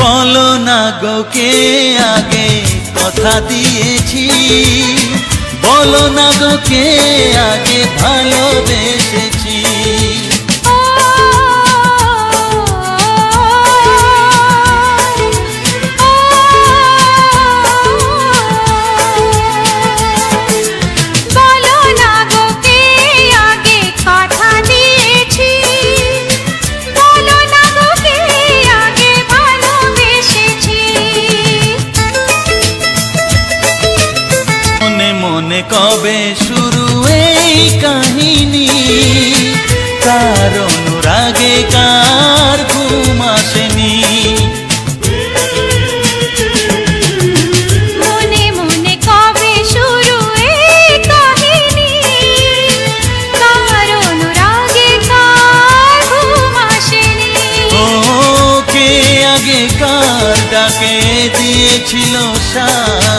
বলো না গো কে আগে কথা দিয়েছি, বলো না গো কে আগে ভালোবেসেছি। মনে কবে শুরু এই কাহিনী, কার অনুরাগে কার ঘুম আসেনি। মনে মনে কবে শুরু এই কাহিনী, কার অনুরাগে কার ঘুম আসেনি। ও কে আগে কার ডাকে দিয়েছিল সাড়া,